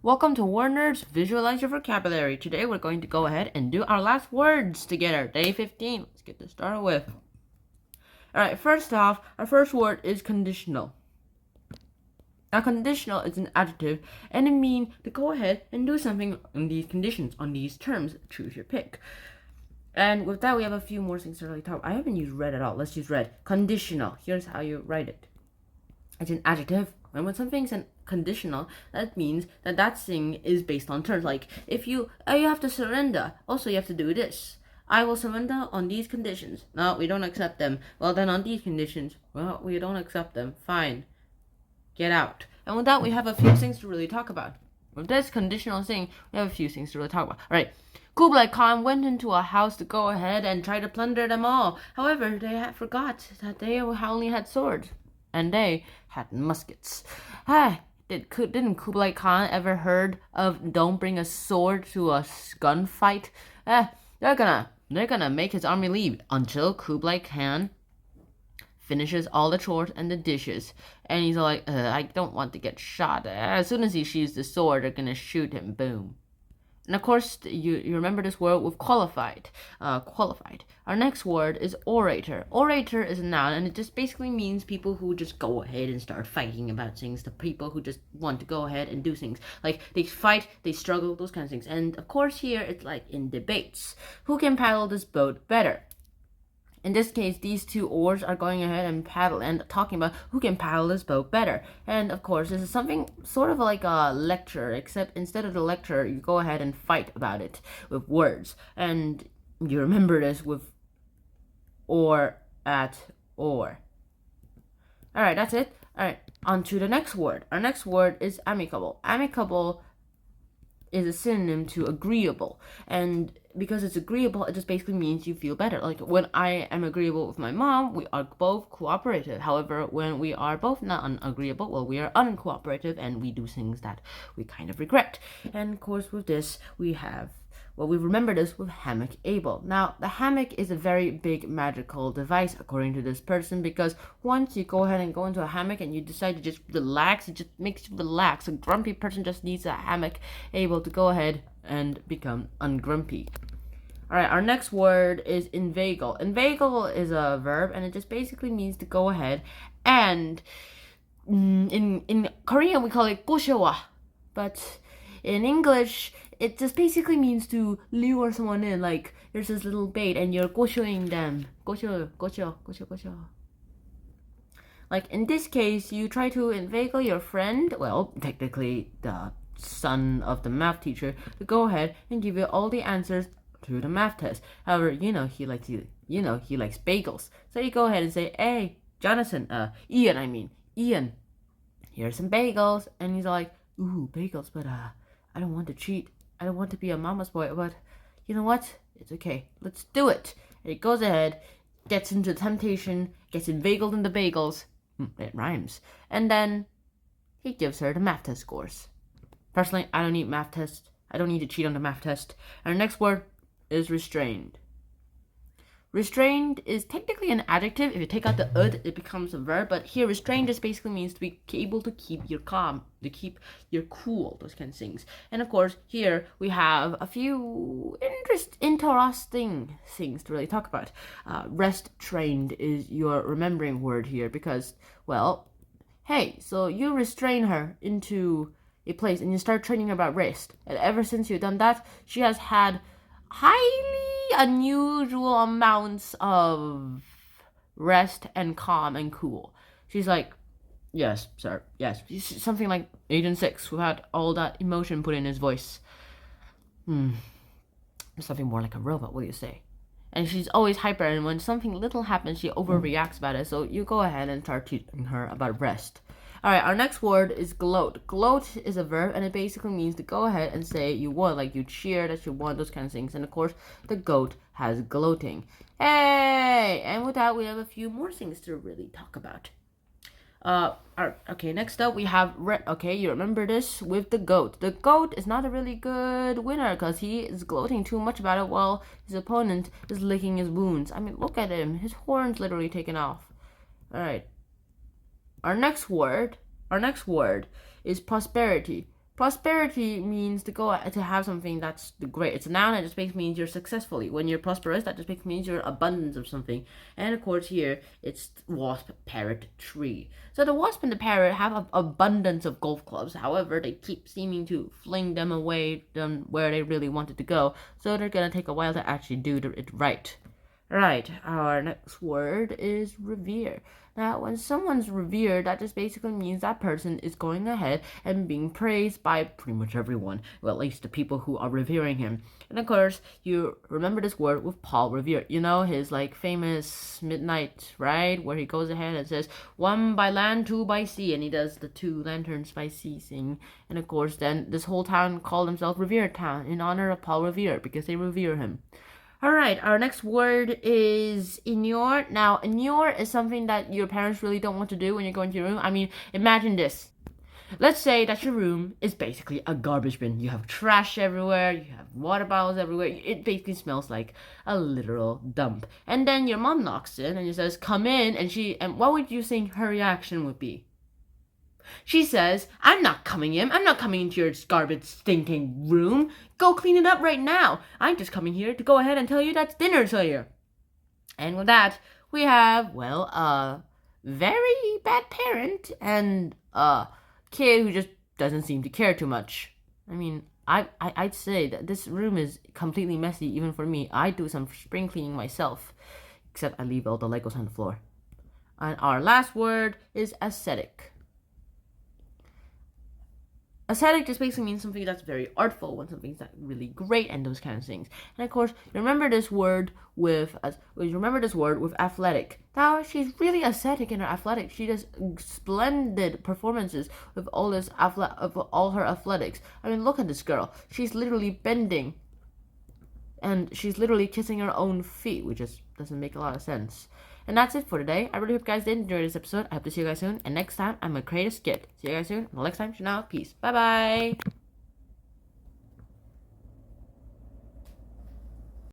Welcome to Warner's Visualize Your Vocabulary. Today we're going to go ahead and do our last words together. Day 15. Let's get this started with. Alright, first off, our first word is conditional. Now, conditional is an adjective and it means to go ahead and do something on these conditions, on these terms. Choose your pick. And with that, we have a few more things to really talk about. I haven't used red at all. Let's use red. Conditional. Here's how you write it. It's an adjective. And when something's an conditional, that means that thing is based on terms. Like if you have to surrender. Also, you have to do this. I will surrender on these conditions. No, we don't accept them. Well, then on these conditions, well, we don't accept them. Fine. Get out. And with that, we have a few things to really talk about. With this conditional thing, we have a few things to really talk about. All right. Kublai Khan went into a house to go ahead and try to plunder them all. However, they forgot that they only had swords. And they had muskets. Didn't Kublai Khan ever heard of don't bring a sword to a gunfight? They're gonna make his army leave until Kublai Khan finishes all the chores and the dishes. And he's like, I don't want to get shot. As soon as he sheathes the sword, they're gonna shoot him. Boom. And of course, you remember this word with qualified. Qualified. Our next word is orator. Orator is a noun, and it just basically means people who just go ahead and start fighting about things. The people who just want to go ahead and do things. Like, they fight, they struggle, those kinds of things. And of course, here, it's like in debates. Who can paddle this boat better? In this case, these two oars are going ahead and paddle and talking about who can paddle this boat better. And of course, this is something sort of like a lecture, except instead of the lecture, you go ahead and fight about it with words. And you remember this with or, at, or. Alright, that's it. Alright, on to the next word. Our next word is amicable. Amicable is a synonym to agreeable, and because it's agreeable, it just basically means you feel better. Like when I am agreeable with my mom, we are both cooperative. However, when we are both not unagreeable, well, we are uncooperative and we do things that we kind of regret. And of course, with this, we remember this with hammock able. Now, the hammock is a very big magical device, according to this person, because once you go ahead and go into a hammock and you decide to just relax, it just makes you relax. A grumpy person just needs a hammock able to go ahead and become ungrumpy. Alright, our next word is inveigle. Inveigle is a verb, and it just basically means to go ahead and in Korean we call it 고쇼와, but in English it just basically means to lure someone in. Like there's this little bait and you're 고쇼ing them. 고쇼. Like in this case, you try to inveigle your friend, well, technically the son of the math teacher, to go ahead and give you all the answers to the math test. However, he likes bagels. So you go ahead and say, hey, Ian, here's some bagels. And he's like, ooh, bagels, but I don't want to cheat. I don't want to be a mama's boy, but you know what? It's okay. Let's do it. And he goes ahead, gets into temptation, gets inveigled in the bagels. It rhymes. And then he gives her the math test scores. Personally, I don't need math tests. I don't need to cheat on the math test. And our next word is restrained. Restrained is technically an adjective. If you take out the ud, it becomes a verb. But here, restrained just basically means to be able to keep your calm, to keep your cool, those kind of things. And of course, here we have a few interesting things to really talk about. Restrained is your remembering word here because, well, hey, so you restrain her into a place and you start training her about rest. And ever since you've done that, she has had highly unusual amounts of rest and calm and cool. She's like, yes, sir, yes. Something like Agent 6 who had all that emotion put in his voice. Something more like a robot, what do you say? And she's always hyper, and when something little happens, she overreacts about it. So you go ahead and start teaching her about rest. Alright, our next word is gloat. Gloat is a verb, and it basically means to go ahead and say you won, like you cheer that you won, those kind of things. And of course, the goat has gloating. Hey! And with that, we have a few more things to really talk about. Okay, next up we have you remember this with the goat. The goat is not a really good winner because he is gloating too much about it while his opponent is licking his wounds. I mean, look at him. His horn's literally taken off. Alright. Our next word is prosperity. Prosperity means to have something that's great. It's a noun that just basically means you're successfully. When you're prosperous, that just basically means you're abundance of something. And of course here, it's wasp, parrot, tree. So the wasp and the parrot have an abundance of golf clubs. However, they keep seeming to fling them away from where they really wanted to go. So they're gonna take a while to actually do it right. Right, our next word is revere. Now, when someone's revered, that just basically means that person is going ahead and being praised by pretty much everyone. Well, at least the people who are revering him. And of course, you remember this word with Paul Revere. You know, his like famous midnight ride where he goes ahead and says, 1 by land, 2 by sea. And he does the 2 lanterns by sea thing. And of course, then this whole town called himself Revere Town in honor of Paul Revere because they revere him. Alright, our next word is inure. Now, inure is something that your parents really don't want to do when you're going to your room. I mean, imagine this. Let's say that your room is basically a garbage bin. You have trash everywhere, you have water bottles everywhere. It basically smells like a literal dump. And then your mom knocks in and she says, come in, and what would you think her reaction would be? She says, I'm not coming in. I'm not coming into your garbage stinking room. Go clean it up right now. I'm just coming here to go ahead and tell you that dinner's here. And with that, we have, well, a very bad parent and a kid who just doesn't seem to care too much. I mean, I'd say that this room is completely messy even for me. I do some spring cleaning myself, except I leave all the Legos on the floor. And our last word is ascetic. Aesthetic just basically means something that's very artful, when something's that's really great, and those kind of things. And of course, remember this word with athletic. Now she's really aesthetic in her athletic. She does splendid performances with all her athletics. I mean, look at this girl. She's literally bending, and she's literally kissing her own feet, which just doesn't make a lot of sense. And that's it for today. I really hope you guys did enjoy this episode. I hope to see you guys soon. And next time, I'm going to create a skit. See you guys soon. Until next time, for now, peace. Bye-bye.